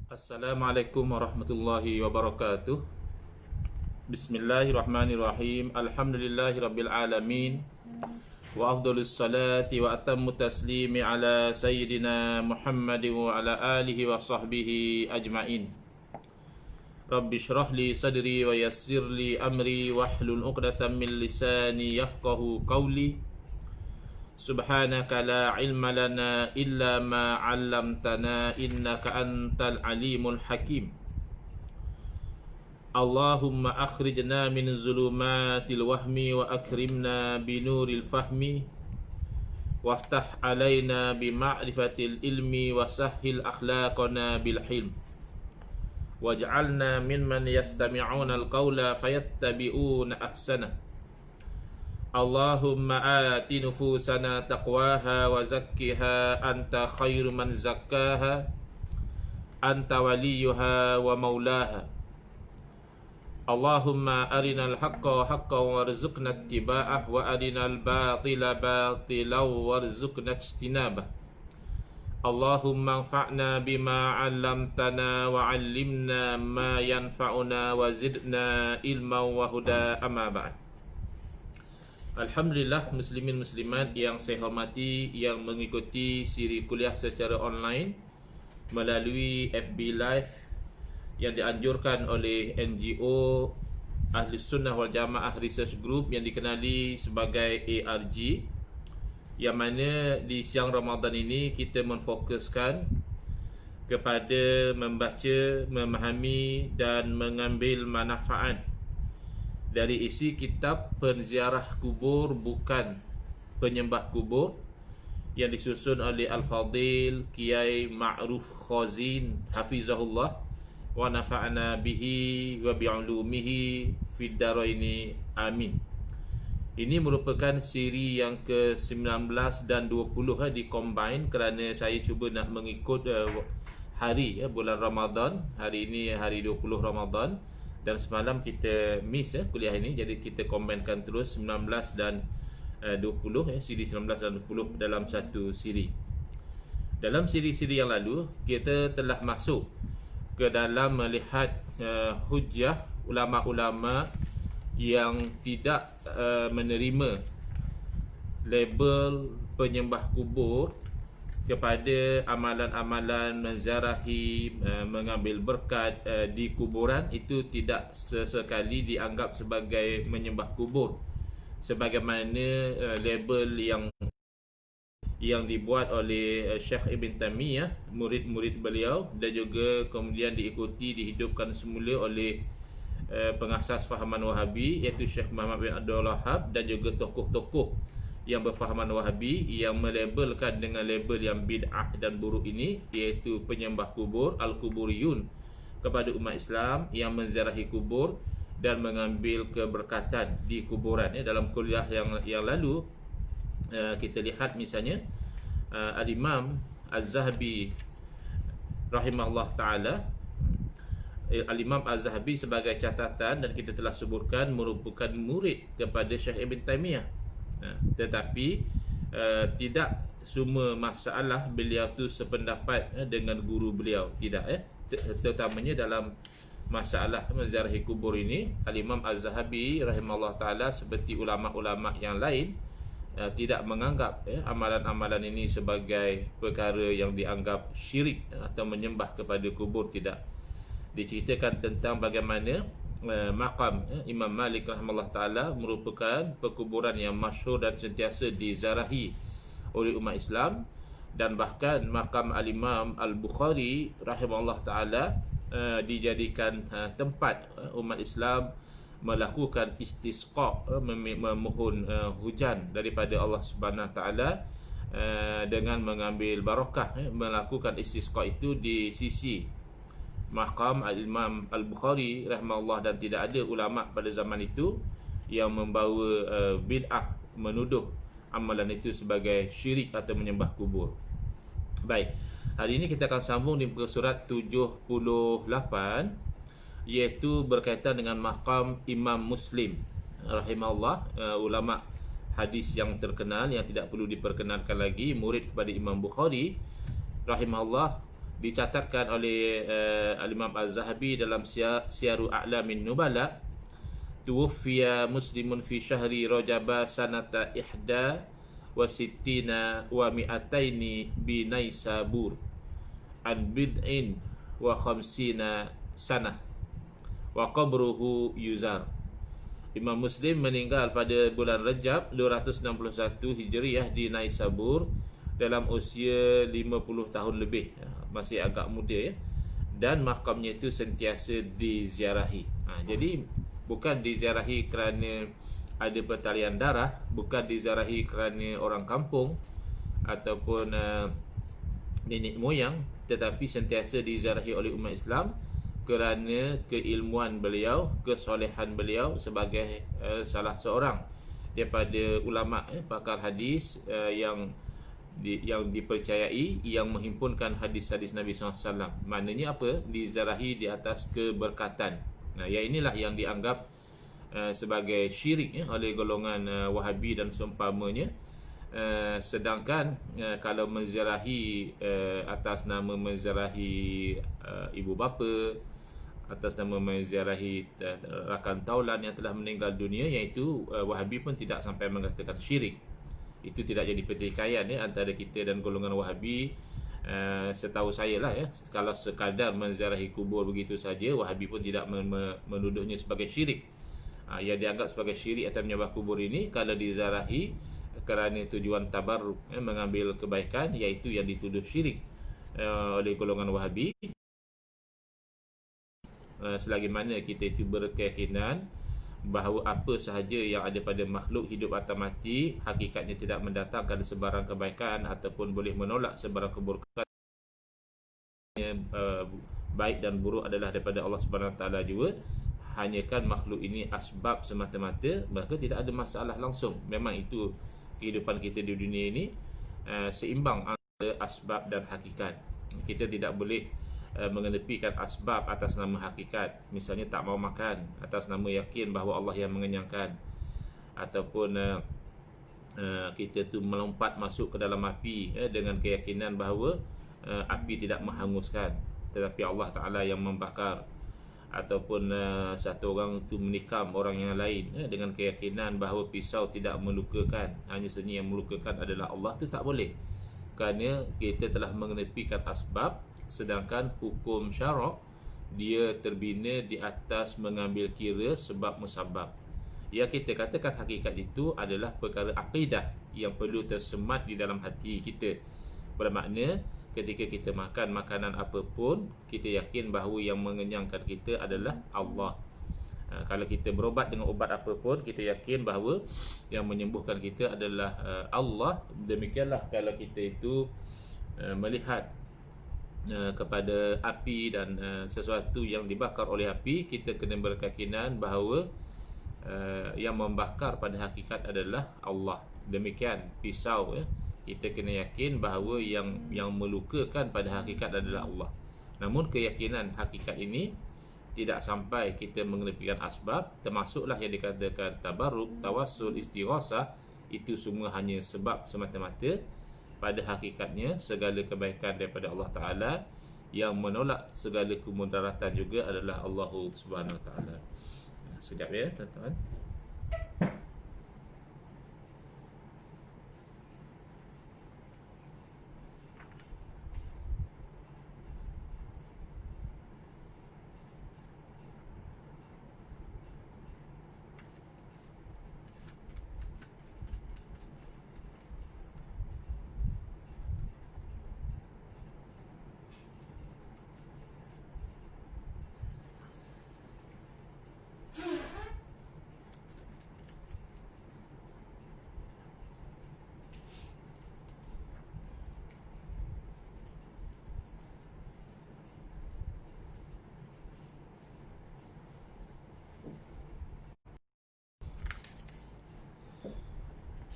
Assalamualaikum warahmatullahi wabarakatuh. Bismillahirrahmanirrahim. Alhamdulillahirabbil alamin. Wa afdhalus salati wa atammu taslimi ala sayyidina Muhammadin wa ala alihi wa sahbihi ajmain. Rabbi shrah li sadri wa yassir li amri wahlul 'uqdatam min lisani yafqahu qawli. Subhanaka la ilma lana illa ma 'allamtana innaka antal alimul hakim. Allahumma akhrijna min zulumatil wahmi wa akrimna binuril fahmi waftah alaina bima'rifatil ilmi wa sahhil akhlaqana bil hilm waj'alna mimman yastami'una al-qawla fayattabi'una ahsana. Allahumma ati nufusana taqwaha wa zakkiha anta khairu man zakkaha anta waliyuha wa maulaha. Allahumma arinal haqqa haqqan warzuqna ittiba'ah wa arinal batila batilan warzuqna ijtinabah. Allahumma anfa'na bima 'allamtana wa 'allimna ma yanfa'una wa zidna ilman wa huda, amma ba'd. Alhamdulillah, muslimin muslimat yang saya hormati, yang mengikuti siri kuliah secara online melalui FB Live yang dianjurkan oleh NGO Ahli Sunnah wal Jamaah Research Group yang dikenali sebagai ARG, yang mana di siang Ramadan ini kita memfokuskan kepada membaca, memahami dan mengambil manfaat dari isi kitab Penziarah Kubur Bukan Penyembah Kubur yang disusun oleh Al-Fadil Kiai Ma'ruf Khazin Hafizahullah wa nafa'na bihi wa bi'ulumihi fid daraini amin. Ini merupakan siri yang ke-19 dan 20 dikombine kerana saya cuba nak mengikut hari bulan Ramadan. Hari ini hari 20 Ramadan dan semalam kita miss kuliah ini, jadi kita combinekan terus 19 dan 20 siri 19 dan 20 dalam satu siri. Dalam siri-siri yang lalu kita telah masuk ke dalam melihat hujah ulama-ulama yang tidak menerima label penyembah kubur kepada amalan-amalan menziarahi, mengambil berkat di kuburan. Itu tidak sesekali dianggap sebagai menyembah kubur sebagaimana label yang dibuat oleh Syekh Ibn Taymiyah, murid-murid beliau, dan juga kemudian diikuti, dihidupkan semula oleh pengasas fahaman Wahabi iaitu Syekh Muhammad bin Abdul Wahhab, dan juga tokoh-tokoh yang berfahaman Wahabi yang melabelkan dengan label yang bid'ah dan buruk ini, iaitu penyembah kubur, al-kuburiyun, kepada umat Islam yang menziarahi kubur dan mengambil keberkatan di kuburan. Dalam kuliah yang lalu kita lihat misalnya Al-Imam Az-Zahabi rahimahullah ta'ala. Al-Imam Az-Zahabi sebagai catatan, dan kita telah sebutkan, merupakan murid kepada Syekh Ibn Taymiyah. Tetapi tidak semua masalah beliau tu sependapat dengan guru beliau, tidak terutamanya dalam masalah menziarahi kubur ini. Al-Imam Az-Zahabi rahimahullah ta'ala seperti ulama-ulama yang lain tidak menganggap amalan-amalan ini sebagai perkara yang dianggap syirik atau menyembah kepada kubur, tidak. Diceritakan tentang bagaimana makam Imam Malik rahimahullah ta'ala merupakan perkuburan yang masyhur dan sentiasa diziarahi oleh umat Islam, dan bahkan makam Al-Imam Al-Bukhari rahimahullah ta'ala dijadikan tempat umat Islam melakukan istisqa, memohon hujan daripada Allah Subhanahu Wa Taala dengan mengambil barakah. Melakukan istisqa itu di sisi makam Al-Imam Al-Bukhari rahimahullah, dan tidak ada ulama pada zaman itu yang membawa bid'ah, menuduh amalan itu sebagai syirik atau menyembah kubur. Baik, hari ini kita akan sambung di muka surat 78, iaitu berkaitan dengan makam Imam Muslim rahimahullah, ulama hadis yang terkenal yang tidak perlu diperkenalkan lagi, murid kepada Imam Bukhari rahimahullah, Dicatatkan oleh Al-Imam Az-Zahabi dalam Siyaru A'lamin Nubala, tuwfiya muslimun fi syahri Rajab sanata ihda wa sittina wa mi'ataini bi Naisabur an bid'in wa khamsina sanah wa qabruhu yuzar. Imam Muslim meninggal pada bulan Rajab 261 Hijriah di Naisabur dalam usia 50 tahun lebih, masih agak muda ya. Dan makamnya itu sentiasa diziarahi. Jadi bukan diziarahi kerana ada pertalian darah, bukan diziarahi kerana orang kampung ataupun nenek moyang, tetapi sentiasa diziarahi oleh umat Islam kerana keilmuan beliau, kesolehan beliau sebagai salah seorang daripada ulama pakar hadis yang dipercayai, yang menghimpunkan hadis-hadis Nabi SAW. Maknanya apa? Diziarahi di atas keberkatan. Yang inilah yang dianggap sebagai syirik oleh golongan Wahabi dan seumpamanya. Sedangkan kalau menziarahi atas nama menziarahi ibu bapa, atas nama menziarahi rakan taulan yang telah meninggal dunia, iaitu Wahabi pun tidak sampai mengatakan syirik. Itu tidak jadi pertikaian antara kita dan golongan Wahabi. Setahu saya lah kalau sekadar menziarahi kubur begitu saja, Wahabi pun tidak menuduhnya sebagai syirik. Yang dianggap sebagai syirik atau menyembah kubur ini kalau diziarahi kerana tujuan tabarruk, mengambil kebaikan, iaitu yang dituduh syirik oleh golongan Wahabi. Selagi mana kita itu berkeyakinan bahawa apa sahaja yang ada pada makhluk hidup atau mati hakikatnya tidak mendatangkan sebarang kebaikan ataupun boleh menolak sebarang keburukan, baik dan buruk adalah daripada Allah Subhanahu Wa Taala juga. Hanya kan makhluk ini asbab semata-mata, maka tidak ada masalah langsung. Memang itu kehidupan kita di dunia ini seimbang antara asbab dan hakikat. Kita tidak boleh mengenepikan asbab atas nama hakikat. Misalnya tak mau makan atas nama yakin bahawa Allah yang mengenyangkan, ataupun kita tu melompat masuk ke dalam api dengan keyakinan bahawa api tidak menghanguskan, tetapi Allah Ta'ala yang membakar. Ataupun satu orang tu menikam orang yang lain dengan keyakinan bahawa pisau tidak melukakan, hanya saja yang melukakan adalah Allah. Tu tak boleh, kerana kita telah mengenepikan asbab. Sedangkan hukum syarak dia terbina di atas mengambil kira sebab musabab. Yang kita katakan hakikat itu adalah perkara akidah yang perlu tersemat di dalam hati kita. Bermakna ketika kita makan makanan apapun, kita yakin bahawa yang mengenyangkan kita adalah Allah. Kalau kita berobat dengan obat apapun, kita yakin bahawa yang menyembuhkan kita adalah Allah. Demikianlah kalau kita itu melihat kepada api dan sesuatu yang dibakar oleh api, kita kena berkeyakinan bahawa yang membakar pada hakikat adalah Allah. Demikian pisau kita kena yakin bahawa yang melukakan pada hakikat adalah Allah. Namun keyakinan hakikat ini tidak sampai kita mengenepikan asbab, termasuklah yang dikatakan tabarruk, tawassul, istighasah. Itu semua hanya sebab semata-mata. Pada hakikatnya segala kebaikan daripada Allah Ta'ala, yang menolak segala kemudaratan juga adalah Allah Subhanahu Wa Ta'ala. Sekejap ya tuan-tuan.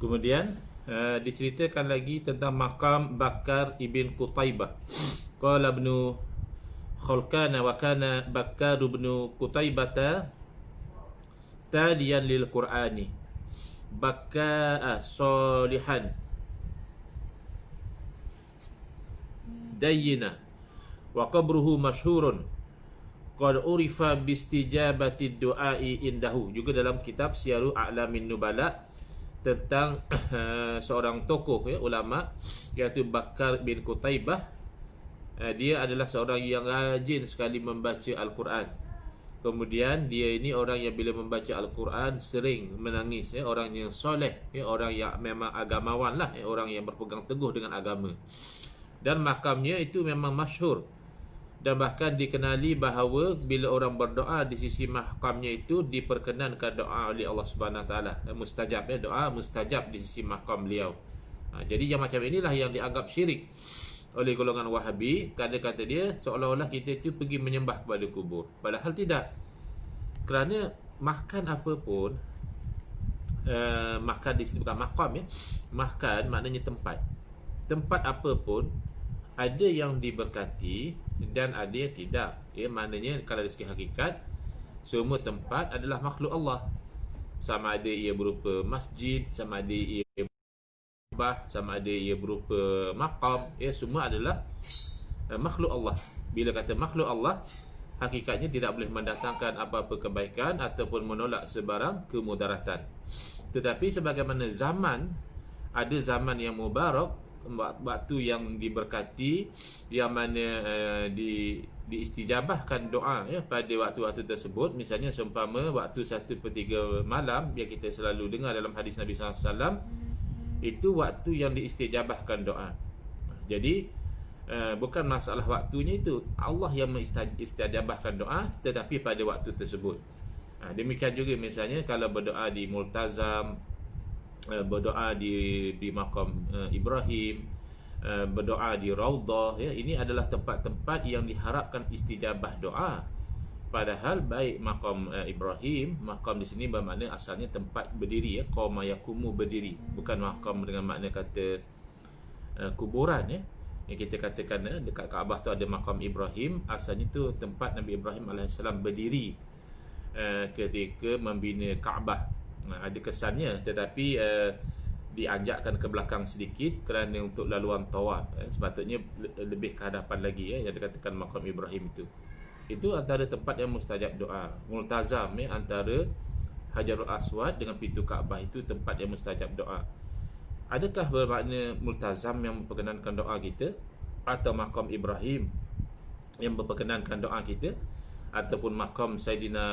Kemudian diceritakan lagi tentang makam Bakar ibn Qutaibah. Qala ibn Khulkana wa kana Bakar ibn Qutaibah taliyan lil Qur'ani bakka salihan dayyina wa qabruhu masyhurun qad urifa bistijabati du'ai indahu. Juga dalam kitab Syiaru A'lamin Nubala tentang seorang tokoh ulama iaitu Bakar bin Qutaibah. Dia adalah seorang yang rajin sekali membaca Al-Quran. Kemudian dia ini orang yang bila membaca Al-Quran sering menangis, orang yang soleh, orang yang memang agamawan lah, orang yang berpegang teguh dengan agama. Dan makamnya itu memang masyhur, dan bahkan dikenali bahawa bila orang berdoa di sisi makamnya itu diperkenankan doa oleh Allah Subhanahu Wa Taala, mustajab, doa mustajab di sisi makam beliau. Jadi yang macam inilah yang dianggap syirik oleh golongan Wahabi, kerana kata dia seolah-olah kita itu pergi menyembah kepada kubur. Padahal tidak. Kerana makan apa pun, makan di sini bukan makam makan maknanya tempat. Tempat apa pun ada yang diberkati dan ada yang tidak. Maknanya kalau dari segi hakikat, semua tempat adalah makhluk Allah. Sama ada ia berupa masjid, sama ada ia sama ada ia berupa maqam, semua adalah makhluk Allah. Bila kata makhluk Allah, hakikatnya tidak boleh mendatangkan apa-apa kebaikan ataupun menolak sebarang kemudaratan. Tetapi sebagaimana zaman, ada zaman yang mubarak, waktu yang diberkati, yang mana diistijabahkan doa pada waktu-waktu tersebut. Misalnya seumpama waktu 1/3 malam yang kita selalu dengar dalam hadis Nabi SAW, itu waktu yang diistijabahkan doa. Jadi bukan masalah waktunya, itu Allah yang mengistijabahkan doa, tetapi pada waktu tersebut. Demikian juga misalnya kalau berdoa di multazam, berdoa di makam Ibrahim, berdoa di Raudah, ini adalah tempat-tempat yang diharapkan istijabah doa. Padahal baik makam Ibrahim, makam di sini bermakna asalnya tempat berdiri, qama yaqumu, berdiri, bukan makam dengan makna kata kuburan yang kita katakan dekat Kaabah tu ada makam Ibrahim. Asalnya tu tempat Nabi Ibrahim AS berdiri ketika membina Kaabah. Ada kesannya, tetapi dianjakkan ke belakang sedikit kerana untuk laluan tawaf. Sepatutnya lebih ke hadapan lagi, yang dikatakan makam Ibrahim itu. Itu antara tempat yang mustajab doa. Multazam antara Hajarul Aswad dengan pintu Kaabah itu tempat yang mustajab doa. Adakah bermakna multazam yang memperkenankan doa kita, atau makam Ibrahim yang memperkenankan doa kita, ataupun makam Sayyidina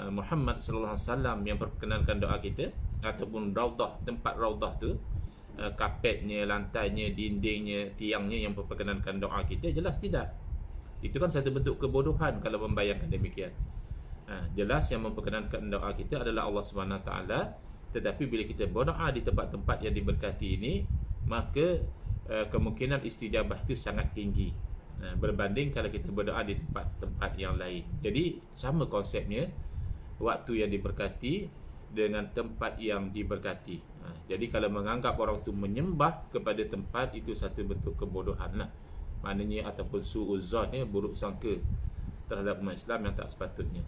Muhammad sallallahu alaihi wasallam yang memperkenankan doa kita, ataupun Raudah, tempat Raudah tu, kapetnya, lantainya, dindingnya, tiangnya yang memperkenankan doa kita? Jelas tidak. Itu kan satu bentuk kebodohan kalau membayangkan demikian. Jelas yang memperkenankan doa kita adalah Allah Subhanahu Taala. Tetapi bila kita berdoa di tempat-tempat yang diberkati ini, maka kemungkinan istijabah itu sangat tinggi berbanding kalau kita berdoa di tempat-tempat yang lain. Jadi sama konsepnya, waktu yang diberkati dengan tempat yang diberkati. Jadi kalau menganggap orang tu menyembah kepada tempat, itu satu bentuk kebodohan lah. Maknanya ataupun su'uzon, buruk sangka terhadap umat Islam yang tak sepatutnya.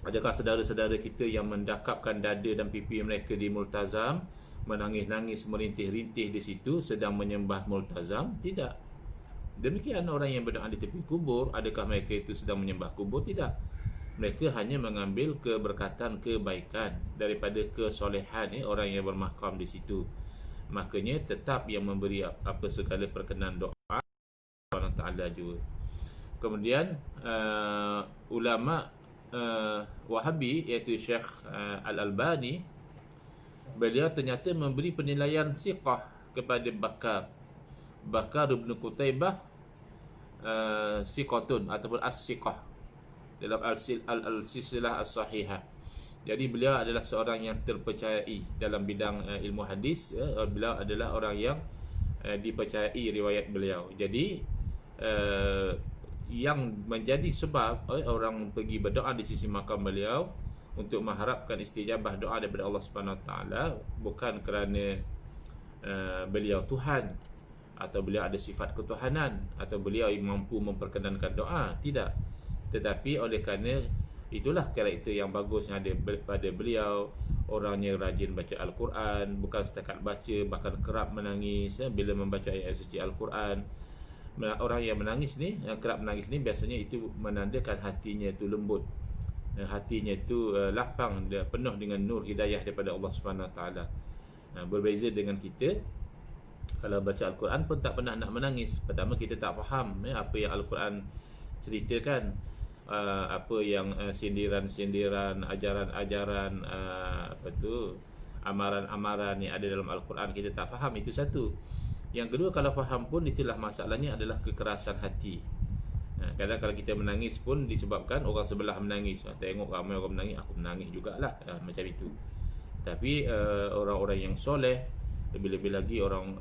Adakah saudara-saudara kita yang mendakapkan dada dan pipi mereka di multazam, menangis-nangis, merintih-rintih di situ sedang menyembah multazam? Tidak. Demikian orang yang berdoa di tepi kubur, adakah mereka itu sedang menyembah kubur? Tidak. Mereka hanya mengambil keberkatan, kebaikan daripada kesolehan orang yang bermakam di situ. Makanya tetap yang memberi apa segala perkenan doa Allah Ta'ala juga. Kemudian ulama Wahabi iaitu Syekh Al-Albani, beliau ternyata memberi penilaian siqah kepada Bakar bin Qutaibah, siqatun ataupun as-siqah dalam al-silsilah as-sahihah. Jadi beliau adalah seorang yang terpercayai dalam bidang ilmu hadis. Beliau adalah orang yang dipercayai riwayat beliau. Jadi yang menjadi sebab orang pergi berdoa di sisi makam beliau untuk mengharapkan istijabah doa daripada Allah Subhanahu Taala, bukan kerana beliau Tuhan atau beliau ada sifat ketuhanan atau beliau yang mampu memperkenankan doa, tidak. Tetapi oleh kerana itulah karakter yang bagus yang ada pada beliau, orang yang rajin baca Al-Quran, bukan setakat baca, bahkan kerap menangis bila membaca ayat suci Al-Quran. Orang yang menangis ni, yang kerap menangis ni, biasanya itu menandakan hatinya itu lembut, hatinya itu lapang, dia penuh dengan nur hidayah daripada Allah Subhanahu Wa Taala. Berbeza dengan kita, kalau baca Al-Quran pun tak pernah nak menangis. Pertama, kita tak faham apa yang Al-Quran ceritakan, apa yang sindiran-sindiran, ajaran-ajaran, amaran-amaran yang ada dalam Al-Quran, kita tak faham. Itu satu. Yang kedua, kalau faham pun, itulah masalahnya adalah kekerasan hati. Kadang kalau kita menangis pun disebabkan orang sebelah menangis. Tengok ramai orang menangis, aku menangis jugalah, macam itu. Tapi orang-orang yang soleh, lebih-lebih lagi orang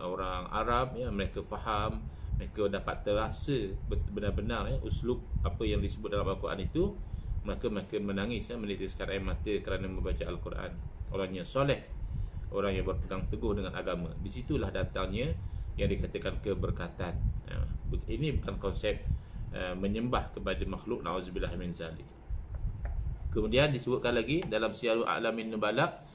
Arab, mereka faham, mereka dapat terasa benar-benar uslub apa yang disebut dalam Al-Quran itu, mereka menangis, menitiskan air mata kerana membaca Al-Quran. Orang yang soleh, orang yang berpegang teguh dengan agama, di situlah datangnya yang dikatakan keberkatan. Ini bukan konsep menyembah kepada makhluk, na'udzubillah min zalik. Kemudian disebutkan lagi dalam Syiarul A'lamin Nubala,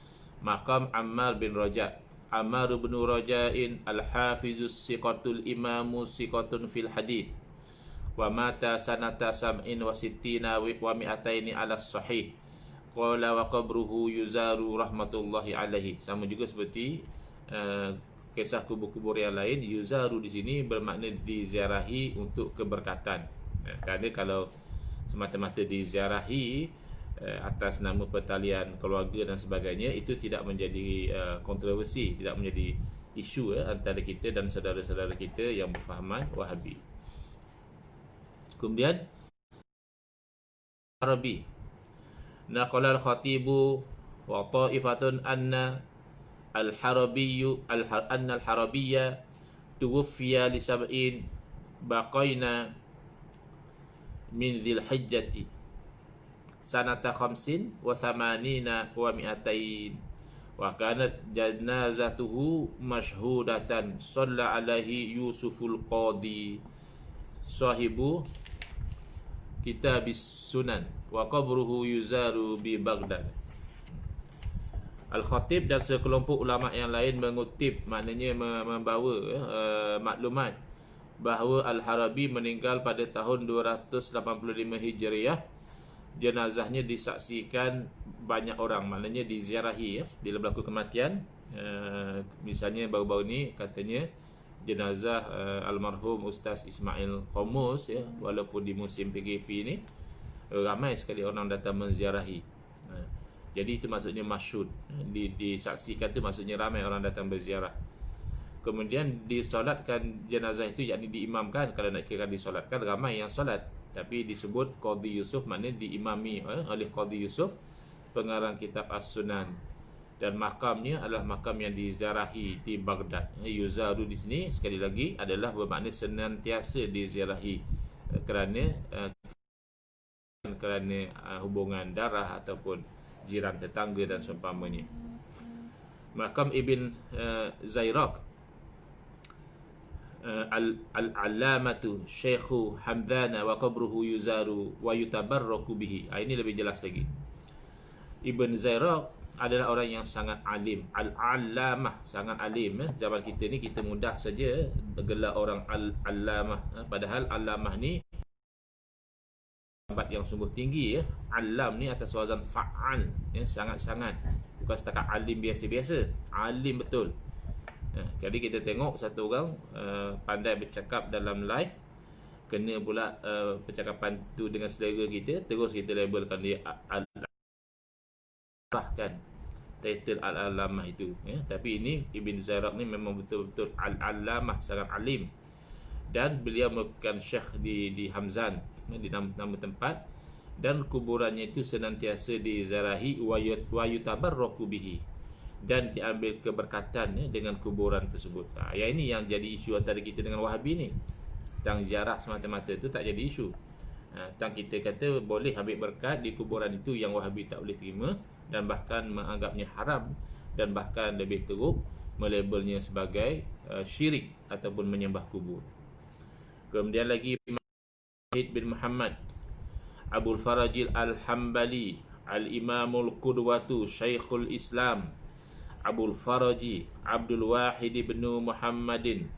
maqam Ammar bin Raja'. Ammar bin Raja'in al-hafizus siqatul imamu siqatun fil hadith, wa mata sanata sam'in wa sittina wa mi'ataini ala sahih, qala wa qabruhu yuzaru rahmatullahi alaihi. Sama juga seperti kisah kubur-kubur yang lain. Yuzaru di sini bermakna diziarahi untuk keberkatan. Kerana kalau semata-mata diziarahi atas nama pertalian keluarga dan sebagainya, itu tidak menjadi kontroversi, tidak menjadi isu antara kita dan saudara-saudara kita yang berfahaman Wahabi. Kemudian Arabi, naqala al-khatibu wa ta'ifatun anna al-harabiyya tuwfiya li sab'in baqaina min dhil hijjati sanata khamsin wa thamanina wa mi'atain, wa kanat janazatuhu mashhudatan, shalla alaihi Yusuful Qadi sahibu kitabis sunan, wa qabruhu yuzaru bi Baghdad. Al-Khatib dan sekelompok ulama yang lain mengutip, maknanya membawa maklumat bahawa Al-Harabi meninggal pada tahun 285 Hijriah. Jenazahnya disaksikan banyak orang, maknanya diziarahi bila berlaku kematian. Misalnya baru-baru ni katanya jenazah almarhum Ustaz Ismail Qamus, walaupun di musim PKP ni ramai sekali orang datang menziarahi. Jadi itu maksudnya masyhud, disaksikan tu maksudnya ramai orang datang berziarah. Kemudian disolatkan jenazah itu, yakni diimamkan. Kalau nak kira disolatkan, ramai yang solat, tapi disebut Qadi Yusuf, maknanya diimami oleh Qadi Yusuf, pengarang kitab As-Sunan. Dan makamnya adalah makam yang diziarahi di Baghdad. Yuzaru di sini sekali lagi adalah bermakna senantiasa diziarahi, kerana hubungan darah ataupun jiran tetangga dan seumpamanya. Makam Ibn Zairaq al-allamatu Syekhu Hamdana wa qabruhu yuzaru wa yutabarraku bihi. Ini lebih jelas lagi. Ibn Zairaq adalah orang yang sangat alim, al-allamah, sangat alim. Zaman kita ni kita mudah saja gelar orang al-allamah, padahal allamah ni tempat yang sungguh tinggi. Alam ni atas wazan fa'al, sangat-sangat, bukan setakat alim biasa-biasa, alim betul. Jadi kita tengok satu orang pandai bercakap dalam live, kena pula percakapan tu dengan selera kita, terus kita labelkan dia al-allamah, title al-allamah itu. Tapi ini Ibn Zairaq ni memang betul-betul al-allamah, sangat alim. Dan beliau merupakan syekh di Hamzan, di nama tempat, dan kuburannya itu senantiasa diziarahi wa yutabarraku bihi, dan diambil keberkatan dengan kuburan tersebut. Yang ini yang jadi isu antara kita dengan Wahabi ni. Tentang ziarah semata-mata itu tak jadi isu. Tentang kita kata boleh ambil berkat di kuburan itu, yang Wahabi tak boleh terima, dan bahkan menganggapnya haram, dan bahkan lebih teruk melabelnya sebagai syirik ataupun menyembah kubur. Kemudian lagi Wahid bin Muhammad Abul Farajil Al-Hambali Al-Imamul Qudwatu Syekhul Islam Abul Faraji Abdul Wahid bin Muhammadin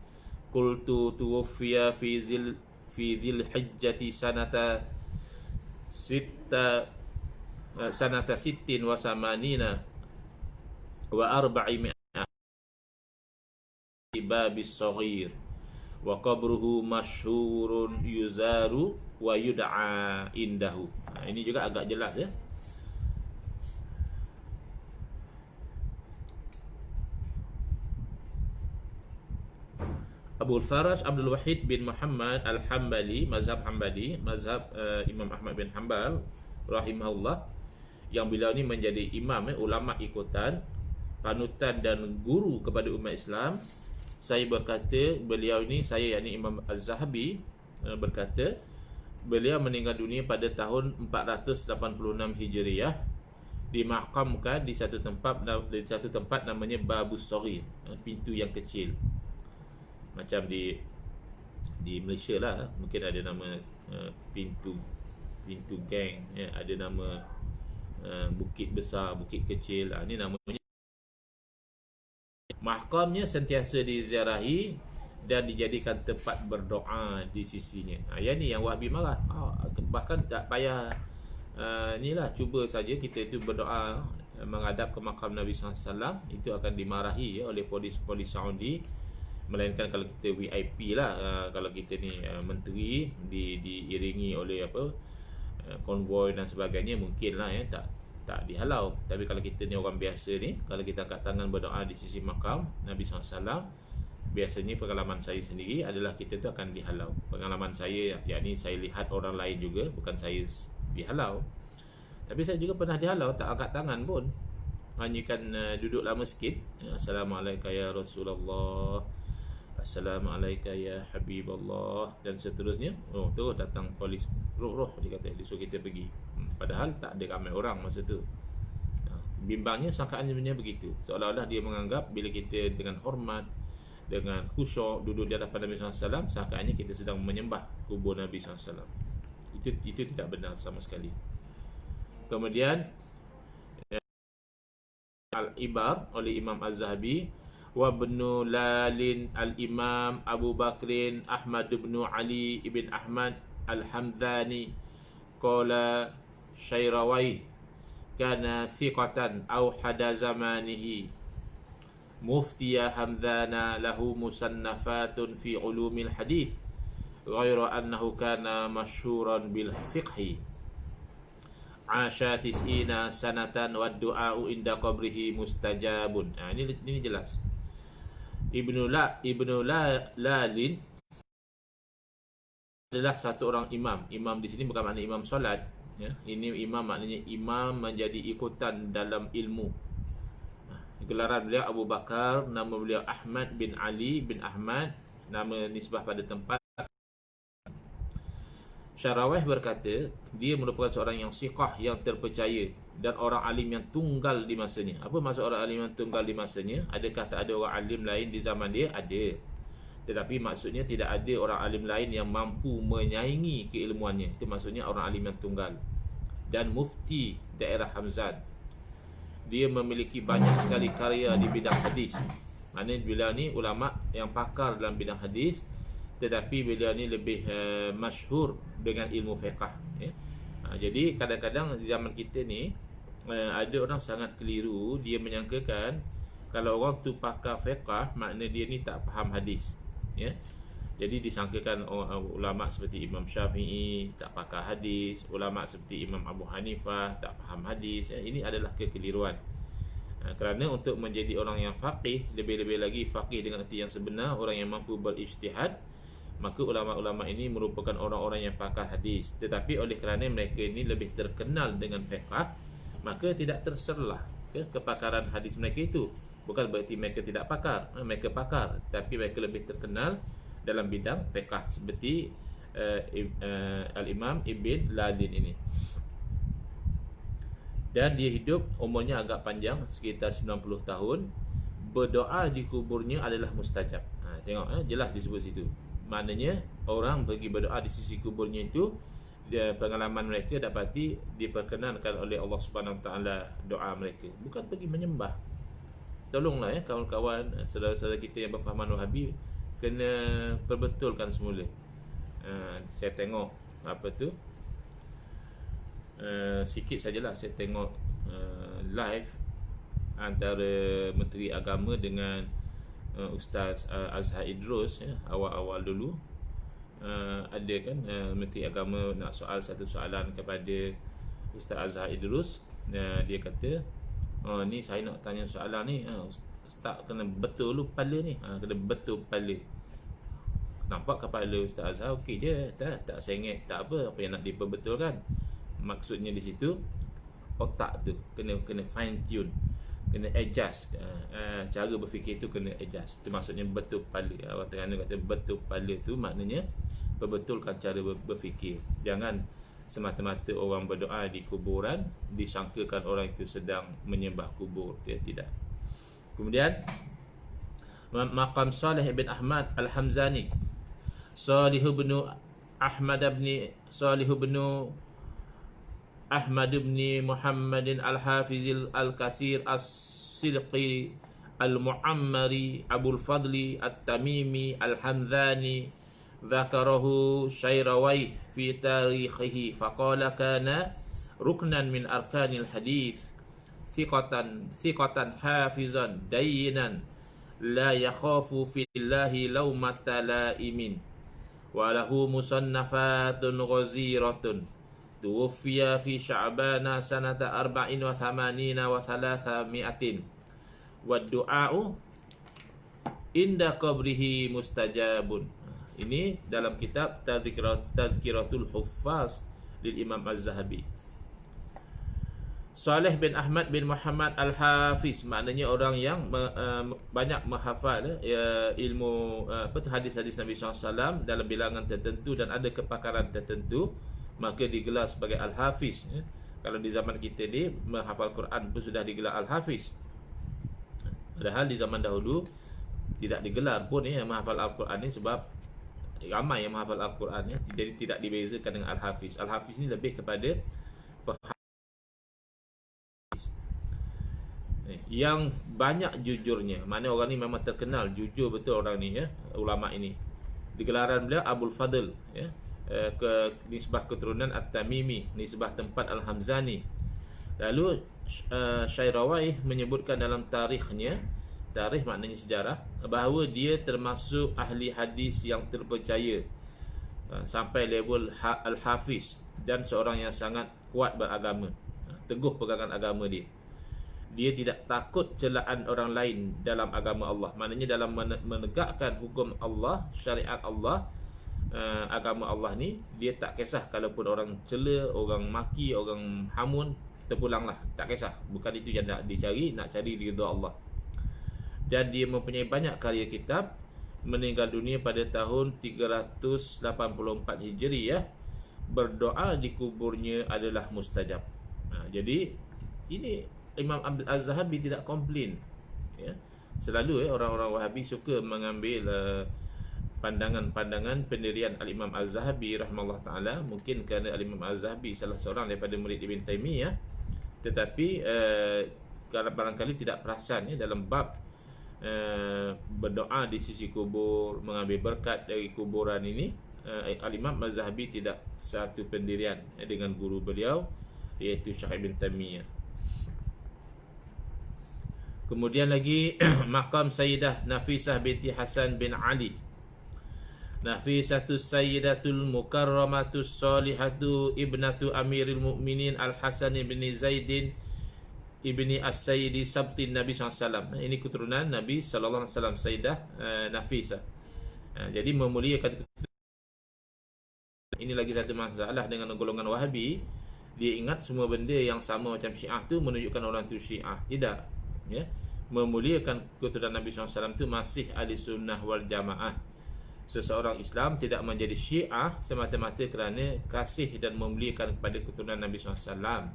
qultu tuwfiya fi dzil hijjati sanata sittin wa samanina wa arba'imi'ah babis saghir wa qabruhu masyhurun yuzaru wa yud'a indahu. Ini juga agak jelas ya. Abu Faraj Abdul Wahid bin Muhammad Al-Hambali, mazhab Hambali, mazhab Imam Ahmad bin Hanbal rahimahullah, yang beliau ni menjadi imam, ulama ikutan, panutan dan guru kepada umat Islam. Saya berkata, beliau ni, saya yakni Imam Az-Zahabi berkata, beliau meninggal dunia pada tahun 486 Hijriah, dimakamkan di satu tempat namanya Babus Saghir, pintu yang kecil. Macam di Malaysia lah, mungkin ada nama pintu gang ya, ada nama bukit besar, bukit kecil. Ini namanya. Mahkamnya sentiasa diziarahi dan dijadikan tempat berdoa di sisinya. Yang ni yang Wahbi marah. Bahkan tak payah inilah, cuba saja kita itu berdoa menghadap ke makam Nabi SAW, itu akan dimarahi ya, oleh polis Saudi. Melainkan kalau kita VIP lah, kalau kita ni menteri diiringi oleh konvoi dan sebagainya, mungkin lah ya, tak dihalau. Tapi kalau kita ni orang biasa ni, kalau kita angkat tangan berdoa di sisi makam Nabi SAW, biasanya pengalaman saya sendiri adalah kita tu akan dihalau. Pengalaman saya, yakni saya lihat orang lain juga, bukan saya dihalau. Tapi saya juga pernah dihalau, tak angkat tangan pun, hanya kan duduk lama sikit. Assalamualaikum ya Rasulullah, Assalamualaikum ya Habiballah, dan seterusnya. Terus datang polis, roh dia kata, dia suruh kita pergi. Padahal tak ada ramai orang masa tu. Bimbangnya, sangkaannya begitu, seolah-olah dia menganggap bila kita dengan hormat, dengan khusyuk duduk di hadapan Nabi SAW, sangkaannya kita sedang menyembah kubur Nabi SAW. Itu tidak benar sama sekali. Kemudian Al-Ibar oleh Imam Az-Zahabi, wa ibnu Lalin al-Imam Abu Bakrin Ahmad ibn Ali ibn Ahmad al-Hamdani qala Syairawai kana thiqatan aw hada zamanihi muftiya Hamdana lahu musannafatun fi ulumil hadith ghayra annahu kana masyhuran bil fiqhi asha tis'ina sanatan wa du'a'u inda qabrihi mustajabun. Ini jelas. Ibnu Lalin adalah satu orang imam. Imam di sini bukan makna imam solat ya. Ini imam maknanya imam menjadi ikutan dalam ilmu. Gelaran beliau Abu Bakar, nama beliau Ahmad bin Ali bin Ahmad, nama nisbah pada tempat. Syairawih berkata, dia merupakan seorang yang siqah, yang terpercaya, dan orang alim yang tunggal di masanya. Apa maksud orang alim yang tunggal di masanya? Adakah tak ada orang alim lain di zaman dia? Ada. Tetapi maksudnya tidak ada orang alim lain yang mampu menyaingi keilmuannya. Itu maksudnya orang alim yang tunggal. Dan mufti daerah Hamzan. Dia memiliki banyak sekali karya di bidang hadis. Maknanya beliau ni ulama yang pakar dalam bidang hadis, tetapi beliau ni lebih masyhur dengan ilmu fiqh ya. Jadi kadang-kadang di zaman kita ni ada orang sangat keliru, dia menyangkakan kalau orang tu pakar fiqh, makna dia ni tak faham hadis ya. Jadi disangkakan ulama seperti Imam Syafi'i tak pakar hadis, ulama seperti Imam Abu Hanifah tak faham hadis ya. Ini adalah kekeliruan. Kerana untuk menjadi orang yang faqih, lebih-lebih lagi faqih dengan arti yang sebenar, orang yang mampu berijtihad, maka ulama-ulama ini merupakan orang-orang yang pakar hadis. Tetapi oleh kerana mereka ini lebih terkenal dengan fiqh, maka tidak terserlah kepakaran hadis mereka itu. Bukan berarti mereka tidak pakar, mereka pakar, tapi mereka lebih terkenal dalam bidang fiqh, seperti Al-Imam Ibn Ladin ini. Dan dia hidup, umurnya agak panjang, sekitar 90 tahun. Berdoa di kuburnya adalah mustajab. Tengok, jelas disebut situ. Maknanya orang pergi berdoa di sisi kuburnya itu, pengalaman mereka dapati diperkenankan oleh Allah Subhanahu Wa Taala doa mereka, bukan pergi menyembah. Tolonglah ya kawan-kawan, saudara-saudara kita yang berfahaman Wahabi, kena perbetulkan semula. Saya tengok apa tu, sikit sajalah saya tengok live antara Menteri Agama dengan Ustaz Azhar Idrus, ya, awal-awal dulu. Ada kan Menteri Agama nak soal satu soalan kepada Ustaz Azhar Idrus. Dia kata, ni saya nak tanya soalan ni, Ustaz kena betul dulu kepala ni, kena betul kepala. Nampak kepala Ustaz Azhar okey je, tak sengit, tak apa yang nak diperbetulkan. Maksudnya di situ otak tu kena fine tune, kena adjust, cara berfikir tu kena adjust. Itu maksudnya betul kepala. Orang Terengganu kata betul kepala tu maknanya perbetulkan cara berfikir. Jangan semata-mata orang berdoa di kuburan disangkakan orang itu sedang menyembah kubur. Tidak. Kemudian maqam Salih bin Ahmad Al-Hamzani, Salih bin Ahmad bin Muhammadin Al-Hafizil Al-Kathir As-Silqi Al-Mu'ammari Abul Fadli At-Tamimi Al-Hamdani Dzakarahu Syairawayh fi tarikhihi faqala kana ruknan min arkanil hadith thiqatan hafizan dayyinan la yakhafu fillahi lawmata laimin wa lahu musannafatun ghaziratun tuwfiya fi Sya'bana sanata 84 wa 300 wa du'a'u inda qabrihi mustajabun. Ini dalam kitab Tadhkiratul Huffaz lil Imam Az-Zahabi. Salih bin Ahmad bin Muhammad Al-Hafiz, maknanya orang yang banyak menghafal ilmu hadis-hadis Nabi SAW dalam bilangan tertentu dan ada kepakaran tertentu, maka digelar sebagai Al-Hafiz. Kalau di zaman kita ni menghafal Quran pun sudah digelar Al-Hafiz. Padahal di zaman dahulu tidak digelar pun menghafal Al-Quran ni, sebab ramai yang menghafal Al-Quran, jadi tidak dibezakan dengan Al-Hafiz. Al-Hafiz ni lebih kepada yang banyak jujurnya. Mana orang ni memang terkenal jujur betul orang ni, ulama ini. Digelaran beliau Abul Fadl, ke nisbah keturunan At-Tamimi, nisbah tempat Al-Hamzani. Lalu Syairawayh menyebutkan dalam tarikhnya, tarikh maknanya sejarah, bahawa dia termasuk ahli hadis yang terpercaya sampai level Al-Hafiz, dan seorang yang sangat kuat beragama, teguh pegangan agama dia. Dia tidak takut celaan orang lain dalam agama Allah. Maknanya dalam menegakkan hukum Allah, syariat Allah, agama Allah ni, dia tak kisah kalaupun orang cela, orang maki, orang hamun, terpulanglah, tak kisah. Bukan itu yang nak dicari, nak cari ridha Allah. Dan dia mempunyai banyak karya kitab. Meninggal dunia pada tahun 384 Hijriah. Berdoa di kuburnya adalah mustajab. Jadi ini Imam Az-Zahabi tidak komplain, Selalu orang-orang Wahabi suka mengambil pandangan-pandangan pendirian Al-Imam Az-Zahabi rahimahullah ta'ala. Mungkin kerana Al-Imam Az-Zahabi salah seorang daripada murid Ibn Taymiyah, tetapi kalau barangkali tidak perasan dalam bab berdoa di sisi kubur, mengambil berkat dari kuburan ini, Al-Imam Az-Zahabi tidak satu pendirian dengan guru beliau, iaitu Syekh Ibn Taymiyah. Kemudian lagi maqam Sayyidah Nafisah binti Hasan bin Ali, Nafisatus Sayyidatul Mukarramatus Salihatu Ibnatu Amiril Mu'minin Al-Hasan bin Zaidin Ibni As-Sayyidi Sabtin Nabi SAW. Ini keturunan Nabi SAW, Sayyidah Nafisah. Jadi memuliakan. Ini lagi satu masalah dengan golongan Wahabi. Dia ingat semua benda yang sama macam Syiah tu menunjukkan orang tu Syiah. Tidak, memuliakan keturunan Nabi SAW tu masih ahli sunnah wal jamaah. Seseorang Islam tidak menjadi Syiah semata-mata kerana kasih dan memuliakan kepada keturunan Nabi SAW.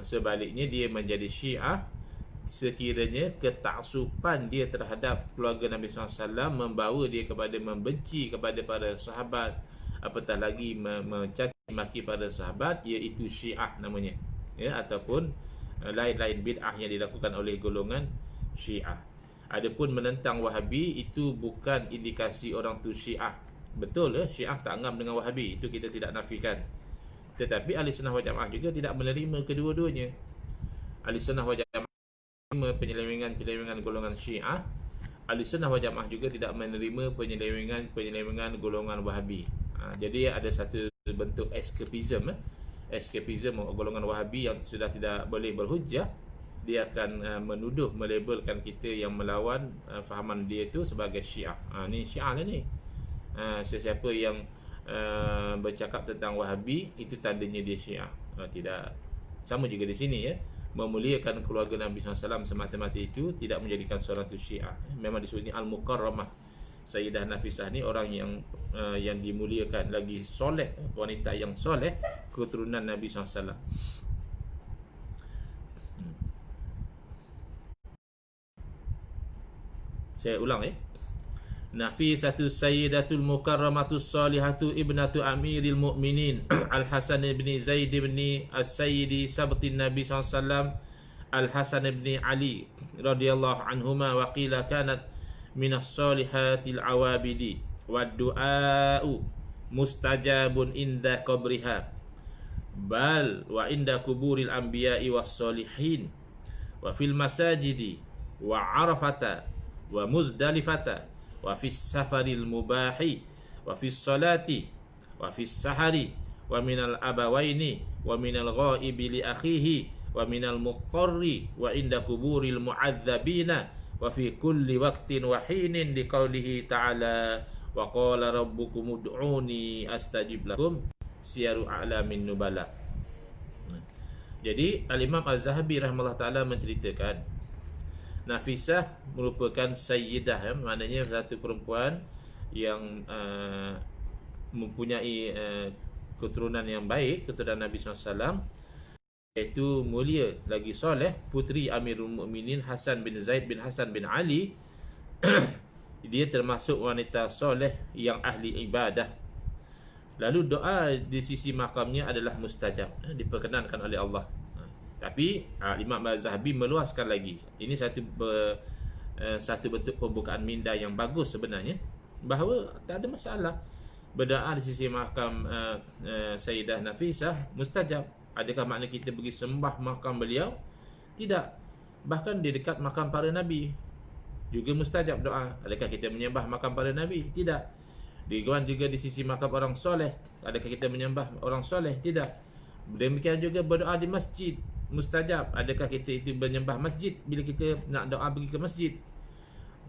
Sebaliknya dia menjadi Syiah sekiranya ketaksupan dia terhadap keluarga Nabi SAW membawa dia kepada membenci kepada para sahabat, apatah lagi mencaci maki pada sahabat, iaitu Syiah namanya, ataupun lain-lain bid'ah yang dilakukan oleh golongan Syiah. Adapun menentang Wahabi itu bukan indikasi orang tu Syiah. Betul Syiah tak ngam dengan Wahabi, itu kita tidak nafikan. Tetapi Ahli Sunnah wal Jamaah juga tidak menerima kedua-duanya. Ahli Sunnah wal Jamaah menerima penyelewengan golongan Syiah. Ahli Sunnah wal Jamaah juga tidak menerima penyelewengan golongan Wahabi. Jadi ada satu bentuk escapism golongan Wahabi yang sudah tidak boleh berhujjah. Dia akan menuduh, melabelkan kita yang melawan fahaman dia itu sebagai Syiah. Ni Syiah lah ni. Sesiapa yang bercakap tentang Wahabi, itu tandanya dia Syiah. Tidak. Sama juga di sini memuliakan keluarga Nabi SAW semata-mata itu tidak menjadikan seorang itu Syiah. Memang disebut ni Al-Mukarramah. Sayyidah Nafisah ni orang yang dimuliakan, lagi soleh, wanita yang soleh, keturunan Nabi SAW. Saya ulang Nafisatu Sayyidatul Mukarramatus Salihatu Ibnatu Amiril Mu'minin Al-Hasan ibn Zaid ibn As-Sayyidi Sabtin Nabi SAW Al-Hasan ibn Ali radhiyallahu anhuma wa qila kanat minas salihatil awabidi wa du'a'u mustajabun inda qabriha bal wa inda kuburil anbiya'i was salihin wa fil masajidi wa arafata wa muzdalifata wa fis safaril mubahi wa fis salati wa fis sahari wa minal abawaini wa minal ghaibi li akhihi wa minal muqarri wa inda kuburil mu'adzabina wa fi kulli waqtin wa hinin li qawlihi ta'ala wa qala rabbukum ud'uni astajib lakum Siyaru A'lamin Nubala. Jadi Al-Imam Az-Zahabi rahimahullah ta'ala menceritakan Nafisah merupakan sayyidah, maknanya satu perempuan yang mempunyai keturunan yang baik, keturunan Nabi SAW, iaitu mulia lagi soleh, putri Amirul Mukminin Hasan bin Zaid bin Hasan bin Ali. Dia termasuk wanita soleh yang ahli ibadah. Lalu doa di sisi makamnya adalah mustajab, diperkenankan oleh Allah. Tapi Imam Az-Zahabi meluaskan lagi. Ini satu bentuk pembukaan minda yang bagus sebenarnya, bahawa tak ada masalah berdoa di sisi makam Sayyidah Nafisah mustajab. Adakah makna kita pergi sembah makam beliau? Tidak. Bahkan di dekat makam para nabi juga mustajab doa. Adakah kita menyembah makam para nabi? Tidak. Juga di sisi makam orang soleh, adakah kita menyembah orang soleh? Tidak. Demikian juga berdoa di masjid mustajab. Adakah kita itu menyembah masjid bila kita nak doa pergi ke masjid?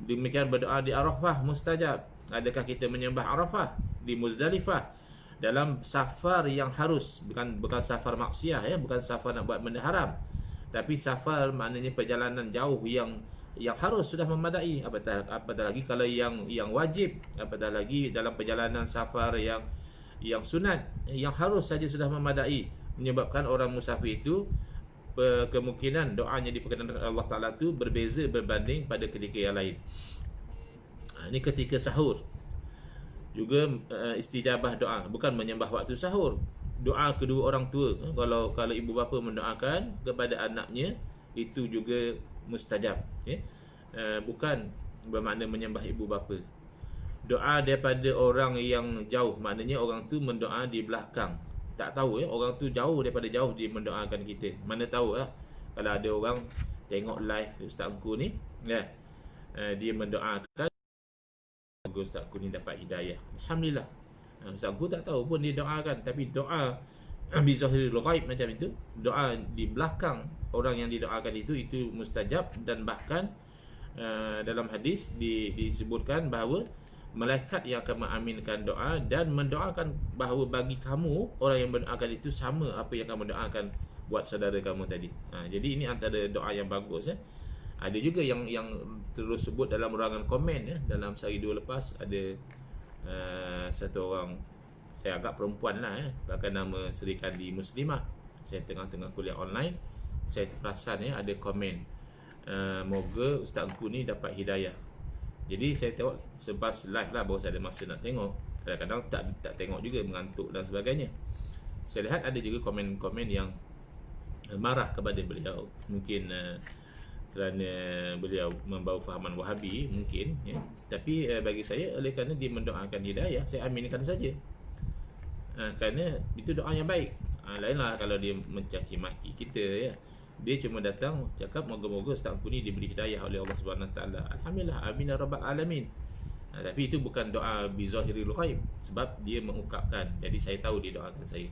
Demikian berdoa di Arafah mustajab. Adakah kita menyembah Arafah? Di Muzdalifah dalam safar yang harus, bukan safar maksiat bukan safar nak buat benda haram, tapi safar maknanya perjalanan jauh yang harus sudah memadai. Apatah lagi kalau yang wajib, apatah lagi dalam perjalanan safar yang sunat, yang harus saja sudah memadai, menyebabkan orang musafir itu kemungkinan doanya diperkenankan Allah Ta'ala tu berbeza berbanding pada ketika yang lain. Ini ketika sahur juga istijabah doa, bukan menyembah waktu sahur. Doa kedua orang tua, kalau ibu bapa mendoakan kepada anaknya, itu juga mustajab, bukan bermakna menyembah ibu bapa. Doa daripada orang yang jauh, maknanya orang tu mendoa di belakang. Tak tahu orang tu daripada jauh dia mendoakan kita. Mana tahu kalau ada orang tengok live Ustaz Engku ni, dia mendoakan Ustaz Engku ni dapat hidayah. Alhamdulillah. Ustaz Engku tak tahu pun dia doakan, tapi doa bizahiril ghaib macam itu, doa di belakang orang yang didoakan itu mustajab. Dan bahkan dalam hadis disebutkan bahawa malaikat yang akan mengaminkan doa dan mendoakan bahawa bagi kamu, orang yang mendoakan itu sama apa yang kamu doakan buat saudara kamu tadi. Jadi ini antara doa yang bagus. Ada juga yang terus sebut dalam ruangan komen dalam sehari dua lepas, ada satu orang, saya agak perempuan lah, pakai nama Sri Kandi Muslimah. Saya tengah-tengah kuliah online, saya terperasan ada komen, moga Ustaz Engku ni dapat hidayah. Jadi saya tengok selepas live lah, baru saya ada masa nak tengok. Kadang-kadang tak tengok juga, mengantuk dan sebagainya. Saya lihat ada juga komen-komen yang marah kepada beliau. Mungkin kerana beliau membawa fahaman Wahabi mungkin, ya. Tapi bagi saya, oleh kerana dia mendoakan hidayah, saya aminkan saja. Kerana itu doa yang baik. Lainlah kalau dia mencaci maki kita, ya. Dia cuma datang cakap moga-moga Ustaz Ampuni diberi hidayah oleh Allah Subhanahu Wa Taala. Alhamdulillah, amin ya rabbal alamin. Tapi itu bukan doa bizahiril ghaib, sebab dia mengungkapkan. Jadi saya tahu dia doakan saya.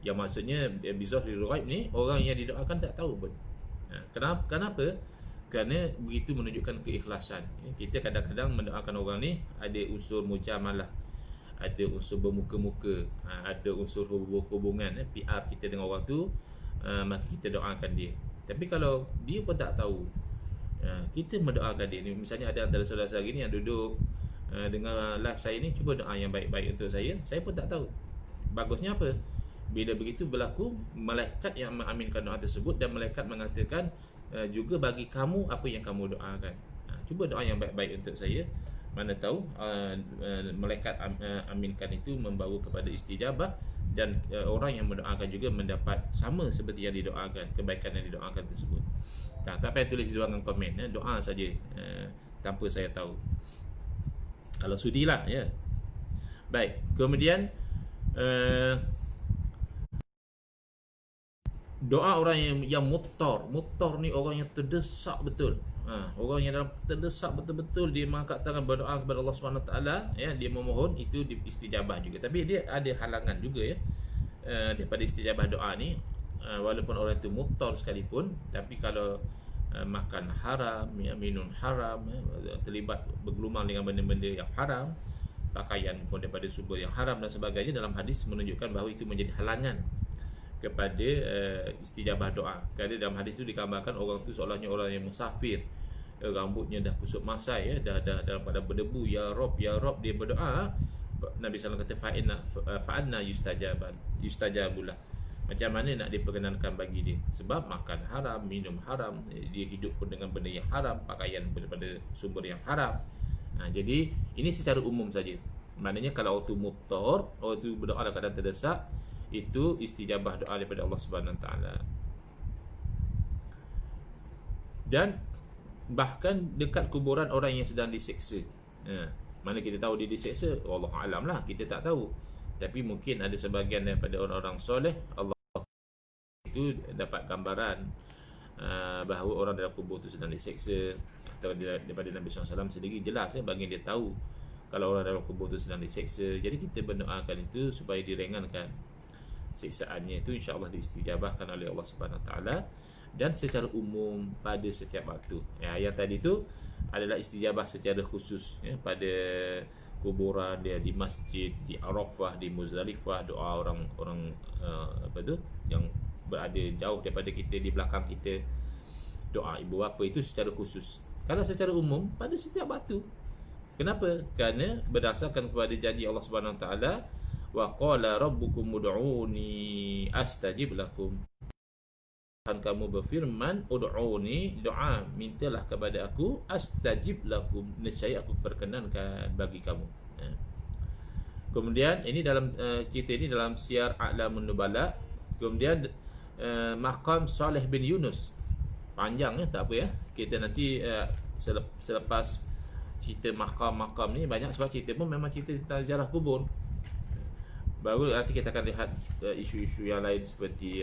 Yang maksudnya bizahiril ghaib ni, orang yang didoakan tak tahu pun. Kenapa? Kerana begitu menunjukkan keikhlasan. Kita kadang-kadang mendoakan orang ni ada unsur mujamalah, ada unsur bermuka-muka, ada unsur hubungan, PR kita dengan orang tu, maka kita doakan dia. Tapi kalau dia pun tak tahu, kita mendoakan dia ni. Misalnya ada antara saudara-saudara ni yang duduk dengar live saya ni, cuba doa yang baik-baik untuk saya pun tak tahu. Bagusnya apa? Bila begitu berlaku, malaikat yang mengaminkan doa tersebut, dan malaikat mengatakan juga bagi kamu apa yang kamu doakan. Cuba doa yang baik-baik untuk saya. Mana tahu malaikat aminkan itu membawa kepada istijabah, dan orang yang mendoakan juga mendapat sama seperti yang didoakan, kebaikan yang didoakan tersebut. Tak payah tulis di ruangan komen, doa saja tanpa saya tahu. Kalau sudilah, ya. Baik, kemudian doa orang yang muttar ni orang yang terdesak betul. Orang yang dalam terdesak betul-betul, dia mengangkat tangan berdoa kepada Allah Subhanahu Wa Taala, ya, dia memohon, itu istijabah juga. Tapi dia ada halangan juga, ya, daripada istijabah doa ni. Walaupun orang itu muttar sekalipun, tapi kalau makan haram, ya, minum haram, ya, terlibat bergelumang dengan benda-benda yang haram, pakaian pun daripada sumber yang haram dan sebagainya, dalam hadis menunjukkan bahawa itu menjadi halangan kepada istijabah doa. Kerana dalam hadis itu digambarkan orang tu seolahnya orang yang musafir, rambutnya dah kusut masai, ya, dah dalam pada berdebu. Ya Rob, ya Rob, dia berdoa. Nabi SAW kata fa'anna yustajabulah. Macam mana nak diperkenankan bagi dia? Sebab makan haram, minum haram, dia hidup pun dengan benda yang haram, pakaian daripada sumber yang haram. Jadi ini secara umum saja. Maknanya kalau waktu muttar, waktu berdoa dalam keadaan terdesak, itu istijabah doa daripada Allah Subhanahu Wa Taala. Dan bahkan dekat kuburan orang yang sedang diseksa, mana kita tahu dia diseksa? Allah alam lah, kita tak tahu. Tapi mungkin ada sebahagian daripada orang-orang soleh, Allah itu dapat gambaran bahawa orang dalam kubur itu sedang diseksa. Atau daripada Nabi SAW sendiri jelas, bagi dia tahu kalau orang dalam kubur itu sedang diseksa. Jadi kita berdoakan itu supaya diringankan siksaannya, itu insya-Allah diistijabahkan oleh Allah Subhanahu Taala, dan secara umum pada setiap waktu. Yang tadi itu adalah istijabah secara khusus, ya, pada kuburan dia, di masjid, di Arafah, di Muzdalifah, doa orang yang berada jauh daripada kita, di belakang kita, doa ibu bapa, itu secara khusus. Kalau secara umum pada setiap waktu. Kenapa? Kerana berdasarkan kepada janji Allah Subhanahu Taala, wa qala rabbukum ud'uni astajib lakum. Tuhan kamu berfirman, ud'uni, doa, mintalah kepada aku, astajib lakum, nescaya aku perkenankan bagi kamu. Kemudian ini dalam cerita ini dalam Syiar A'lamun Nubala. Kemudian maqam Saleh bin Yunus, panjang, tak apa, ya. Kita nanti selepas cerita makam-makam ni, banyak sebab cerita pun memang cerita tentang ziarah kubur. Baru nanti kita akan lihat isu-isu yang lain seperti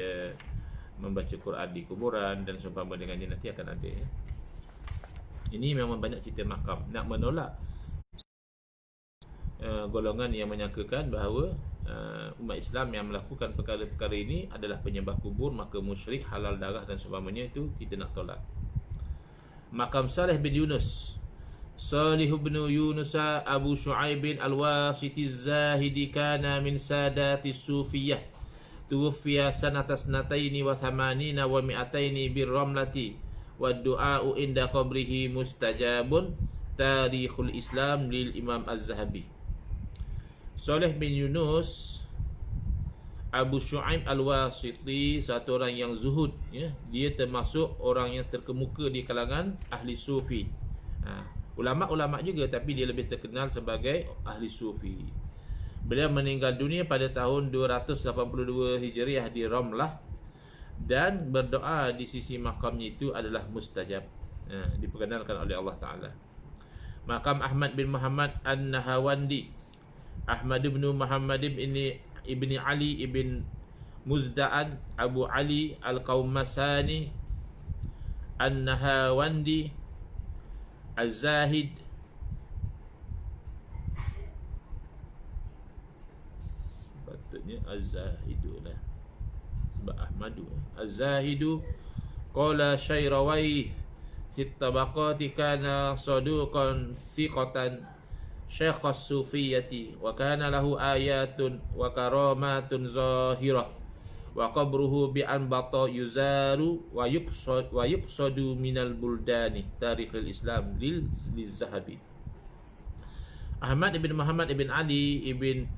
membaca Quran di kuburan dan seumpama dengannya, nanti akan ada, ya. Ini memang banyak cerita makam. Nak menolak golongan yang menyangkakan bahawa umat Islam yang melakukan perkara-perkara ini adalah penyembah kubur, maka musyrik, halal darah dan seumpamanya, itu kita nak tolak. Makam Saleh bin Yunus, Salih bin Yunus Abu Shu'aib al-Wasiti az-Zahidi, kana min sadati sufiyah, tuwfiya sanata sanataini wa thamanina wa mi'ataini bir-ramlati, wa du'a'u inda qabrihi mustajabun. Tarikhul Islam lil Imam Az-Zahabi. Saleh bin Yunus Abu Shu'aib al-Wasiti, satu orang yang zuhud, ya. Dia termasuk orang yang terkemuka di kalangan ahli sufi. Ulama-ulama juga, tapi dia lebih terkenal sebagai ahli sufi. Beliau meninggal dunia pada tahun 282 Hijriah di Ramlah, dan berdoa di sisi makamnya itu adalah mustajab. diperkenalkan oleh Allah Ta'ala. Makam Ahmad bin Muhammad An-Nahawandi, Ahmad bin Muhammad ibni Ali ibn Muzda'an Abu Ali Al-Qawmasani An-Nahawandi Az-Zahid sepatutnya Az-Zahidu lah sebab Ahmadu Az-Zahidu qala Syairawai fi tabaqati kana saduqan thiqatan syekh as-sufiyyati wa kana lahu ayatun wa karamatun zahirah wa qabruhu bi anbata yuzaru wa yuqsadu minal buldani tarikhul Islam lil-Zahabi. Ahmad ibn Muhammad ibn Ali ibn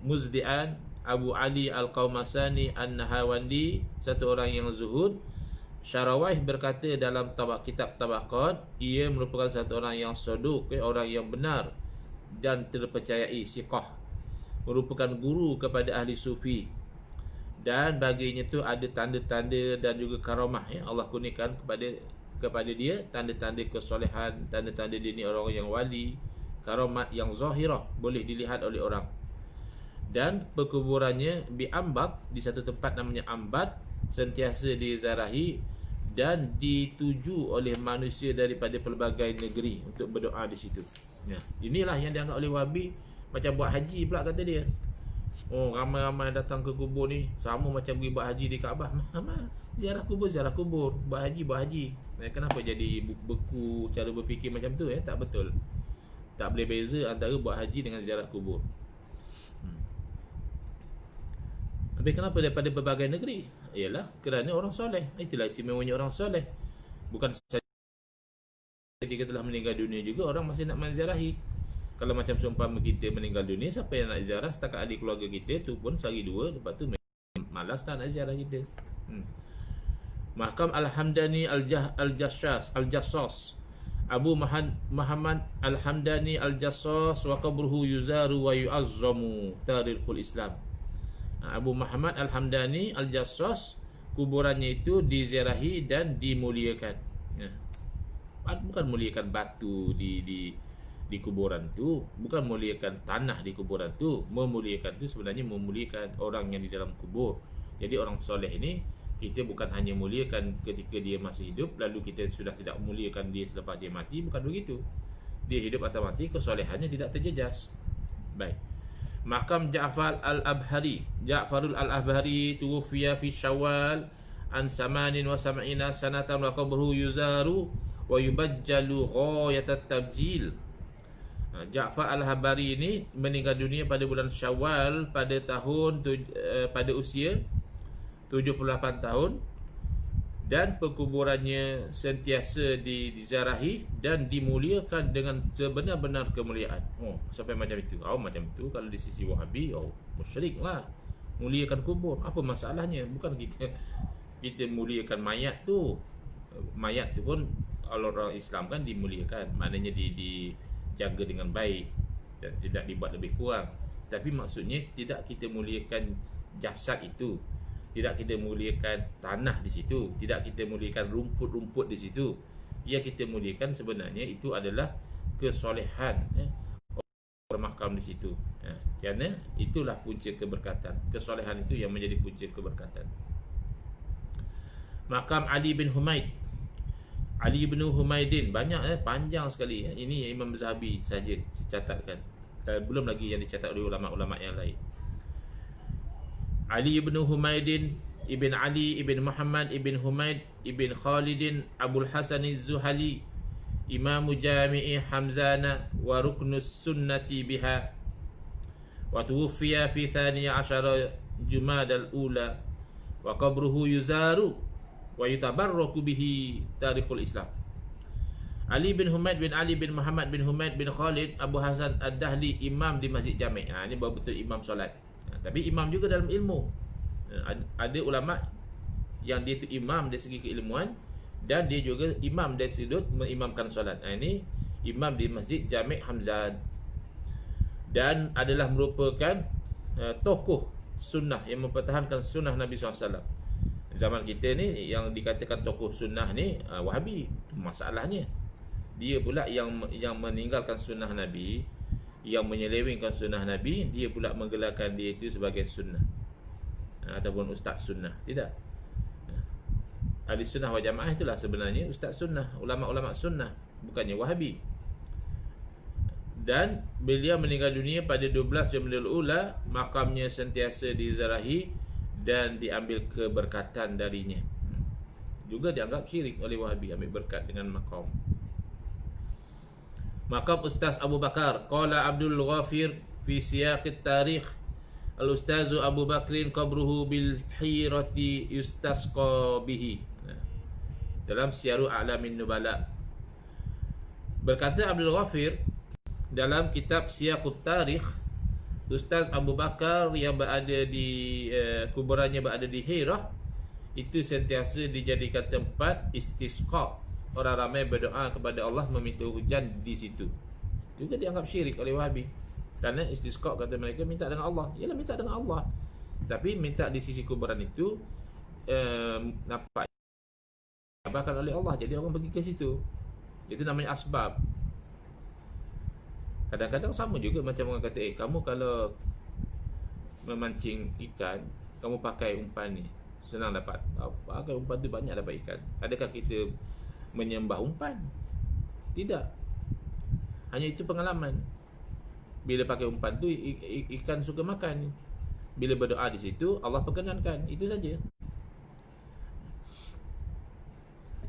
Muzdi'an Abu Ali Al-Qawmasani An-Nahawandi, satu orang yang zuhud. Syarawaih berkata dalam kitab Tabaqat, ia merupakan satu orang yang saduq, orang yang benar dan terpercayai, siqah, merupakan guru kepada ahli sufi, dan baginya tu ada tanda-tanda dan juga karamah yang Allah kurniakan kepada dia, tanda-tanda kesolehan, tanda-tanda dia ni orang yang wali, karamat yang zahirah boleh dilihat oleh orang. Dan perkuburannya di Ambat, di satu tempat namanya Ambat, sentiasa dizarahi dan dituju oleh manusia daripada pelbagai negeri untuk berdoa di situ. Inilah yang dianggap oleh Wahabi macam buat haji pula, kata dia. Oh, ramai-ramai datang ke kubur ni sama macam pergi buat haji di Kaabah. Ziarah kubur, buat haji. Kenapa jadi beku cara berfikir macam tu? Tak betul. Tak boleh beza antara buat haji dengan ziarah kubur. Habis kenapa daripada berbagai negeri? Ialah kerana orang soleh. Itulah istimewanya orang soleh. Bukan saja ketika telah meninggal dunia juga orang masih nak menziarahi. Kalau macam seumpama kita meninggal dunia, siapa yang nak ziarah? Setakat ahli keluarga kita tu pun sehari dua, lepas tu malas tak nak ziarah kita. Makam Al-Hamdani Al-Jassas Abu Muhammad Al-Hamdani Al-Jassas wa qabruhu yuzaru wa yu'azzamu tarikhul Islam. Abu Muhammad Al-Hamdani Al-Jassas, kuburannya itu diziarahi dan dimuliakan. Bukan muliakan batu di kuburan tu, bukan muliakan tanah di kuburan tu. Memuliakan tu sebenarnya memuliakan orang yang di dalam kubur. Jadi orang soleh ini kita bukan hanya muliakan ketika dia masih hidup lalu kita sudah tidak muliakan dia selepas dia mati. Bukan begitu. Dia hidup atau mati, kesolehannya tidak terjejas. Baik. Makam Ja'far Al-Abhari, Ja'farul Al-Abhari tuwfiya fi Syawal an 78 sanatan wa qabruhu yuzaru wa yubajjalu ghayat at-tabjil. Ja'far Al-Habari ini meninggal dunia pada bulan Syawal pada usia 78 tahun, dan perkuburannya sentiasa diziarahi dan dimuliakan dengan sebenar-benar kemuliaan. Sampai macam itu. Macam itu kalau di sisi Wahabi, musyrik lah. Muliakan kubur. Apa masalahnya? Bukan kita muliakan mayat tu. Mayat tu pun kalau orang Islam kan dimuliakan. Maknanya dijaga dengan baik dan tidak dibuat lebih kurang. Tapi maksudnya tidak kita muliakan jasad itu, tidak kita muliakan tanah di situ, tidak kita muliakan rumput-rumput di situ. Yang kita muliakan sebenarnya itu adalah kesolehan bermakam di situ. Kerana itulah punca keberkatan. Kesolehan itu yang menjadi punca keberkatan. Makam Ali bin Humaid, Ali bin Humaidin, banyak panjang sekali. Ini Imam Zahabi saja dicatatkan. Belum lagi yang dicatat oleh ulama-ulama yang lain. Ali bin Humaidin Ibn Ali Ibn Muhammad Ibn Humaid Ibn Khalidin Abul Hasan Az-Zuhali, Imamu Jami'i Hamzana wa Ruknus Sunnati biha, wa tuwfiya fi 12 Jumadal Ula, wa qabruhu yuzaru wa yutabarraku bihi tarikhul Islam. Ali bin Humaid bin Ali bin Muhammad bin Humaid bin Khalid Abu Hasan Ad-Dahli, imam di Masjid Jami'. Ini betul imam solat. Tapi imam juga dalam ilmu. Ada ulama yang dia itu imam dari segi keilmuan dan dia juga imam dari sudut mengimamkan solat. Ini imam di Masjid Jami' Hamzan, dan adalah merupakan tokoh sunnah yang mempertahankan sunnah Nabi SAW. Zaman kita ni yang dikatakan tokoh sunnah ni Wahabi. Masalahnya dia pula yang meninggalkan sunnah Nabi, yang menyelewengkan sunnah Nabi, dia pula menggelarkan dia itu sebagai sunnah ataupun ustaz sunnah. Tidak. Ahli sunnah wal jamaah itulah sebenarnya ustaz sunnah, ulama-ulama sunnah, bukannya Wahabi. Dan beliau meninggal dunia pada 12 Jumadil Ula, makamnya sentiasa dizarahi dan diambil keberkatan darinya. Juga dianggap syirik oleh Wahabi ambil berkat dengan makam. Makam Ustaz Abu Bakar, qala Abdul Ghafir fi siyaqit tarikh, al-Ustaz Abu Bakrin qabruhu bil hirati yustasqa bihi. Dalam Syiaru A'lamin Nubala, berkata Abdul Ghafir dalam kitab Siyaqut Tarikh, Ustaz Abu Bakar yang berada di kuburannya berada di Hirah itu sentiasa dijadikan tempat istisqa. Orang ramai berdoa kepada Allah meminta hujan di situ. Juga dianggap syirik oleh Wahabi. Kerana istisqa kata mereka minta dengan Allah. Ialah minta dengan Allah. Tapi minta di sisi kuburan itu nampak bahkan oleh Allah, jadi orang pergi ke situ. Itu namanya asbab. Kadang-kadang sama juga macam orang kata, kamu kalau memancing ikan, kamu pakai umpan ni, senang dapat. Pakai umpan tu banyak dapat ikan. Adakah kita menyembah umpan? Tidak. Hanya itu pengalaman. Bila pakai umpan tu, ikan suka makan. Bila berdoa di situ, Allah perkenankan. Itu saja.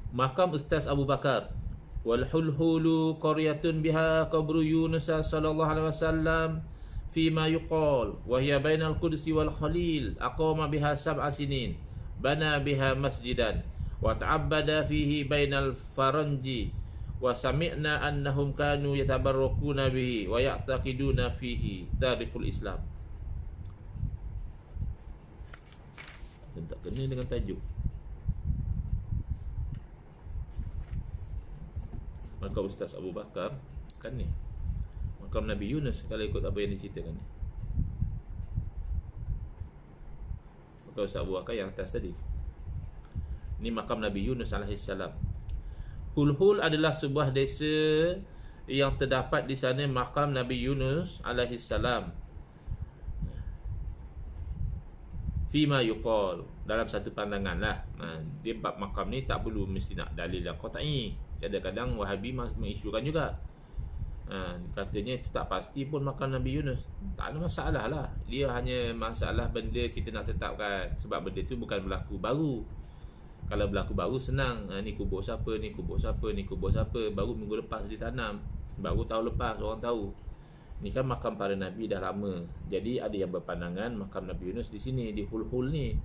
Makam Ustaz Abu Bakar, wal hulhulu qaryatun biha qabru Yunus sallallahu alaihi wasallam fima yuqal wa hiya bainal Qudsi wal Khalil, aqama biha 7 sinin, bana biha masjidan wa ta'abbada fihi bainal Faranji wa sami'na annahum kanu yatabarrakuna bihi wa ya'taqiduna fihi tarikhul Islam. Tak kena dengan tajuk. Makam Ustaz Abu Bakar kan ni, makam Nabi Yunus kalau ikut apa yang diceritakan ni. Makam Ustaz Abu Bakar yang atas tadi, ni makam Nabi Yunus alaihissalam. Hulhul adalah sebuah desa yang terdapat di sana makam Nabi Yunus alaihissalam. Fima yuqal, dalam satu pandangan lah. Dia bab makam ni tak perlu mesti nak dalil yang qat'i. Kadang-kadang Wahabi mengisukan juga, katanya itu tak pasti pun makam Nabi Yunus. Tak ada masalah lah. Dia hanya masalah benda kita nak tetapkan. Sebab benda itu bukan berlaku baru. Kalau berlaku baru senang, ni kubur siapa, ni kubur siapa, ni kubur siapa. Baru minggu lepas ditanam, baru tahun lepas orang tahu. Ni kan makam para Nabi dah lama. Jadi ada yang berpandangan makam Nabi Yunus di sini, di Hulhul ni.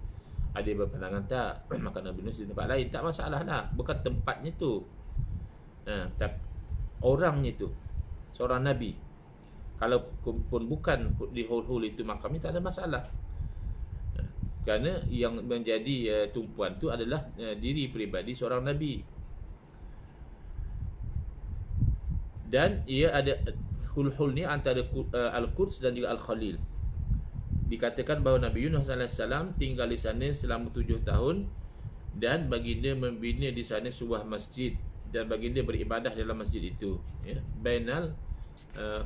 Ada yang berpandangan tak, makam Nabi Yunus di tempat lain. Tak masalah lah, bukan tempatnya tu, tapi orangnya tu, seorang Nabi. Kalau pun bukan di Hulhul itu makam ni, tak ada masalah. Kerana yang menjadi tumpuan tu adalah diri peribadi seorang Nabi. Dan ia ada Hulhul ni antara Al-Quds dan juga Al-Khalil. Dikatakan bahawa Nabi Yunus AS tinggal di sana selama 7 tahun, dan baginda membina di sana sebuah masjid, dan baginda beribadah dalam masjid itu, ya, Bainal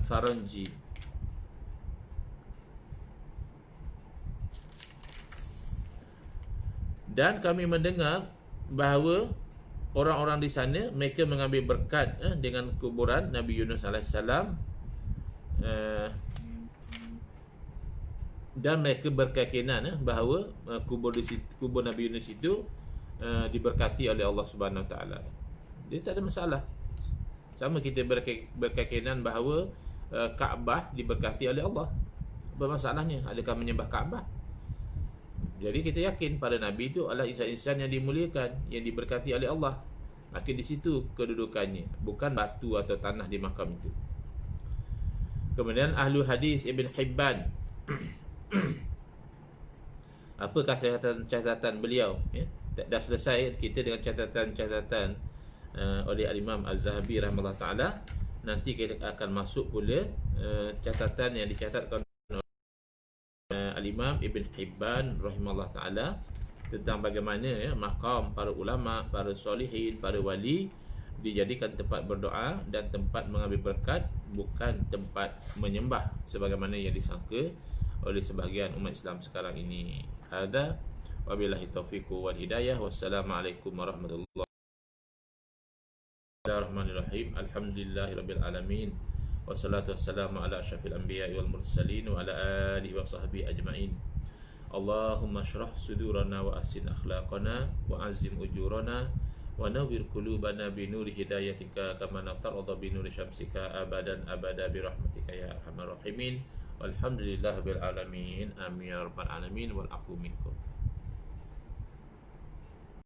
Faranji. Dan kami mendengar bahawa orang-orang di sana mereka mengambil berkat dengan kuburan Nabi Yunus AS, dan mereka berkeyakinan bahawa kubur Nabi Yunus itu diberkati oleh Allah Subhanahu Wa Taala. Dia tak ada masalah. Sama kita berkeyakinan bahawa Kaabah diberkati oleh Allah. Apa masalahnya? Adakah menyembah Kaabah? Jadi kita yakin pada Nabi itu adalah insan-insan yang dimuliakan, yang diberkati oleh Allah. Maka di situ kedudukannya, bukan batu atau tanah di makam itu. Kemudian Ahlu Hadis Ibn Hibban, apakah catatan beliau, ya? Dah selesai kita dengan catatan-catatan oleh Al-Imam Az-Zahabi rahimahullah ta'ala. Nanti kita akan masuk pula catatan yang dicatatkan oleh Al-Imam Ibn Hibban rahimahullah ta'ala tentang bagaimana maqam para ulama, para solihin, para wali dijadikan tempat berdoa dan tempat mengambil berkat, bukan tempat menyembah sebagaimana yang disangka oleh sebahagian umat Islam sekarang ini. Hadza wabillahi taufiq wal hidayah. Wassalamualaikum warahmatullahi Bismillahirrahmanirrahim. Alhamdulillahirabbil alamin. Wassalatu wassalamu ala asyrafil anbiya'i wal mursalin wa ala alihi wa sahbihi ajmain. Allahumma shrah sudurana wa ahsin akhlaqana wa azim ujurana wa nawwir qulubana bi nuri hidayatika kama natarada bi nuri syamsika abadan abada bi rahmatika ya arhamar rahimin. Walhamdulillahirabbil alamin. Amin ya rabbal alamin wal afu minkum.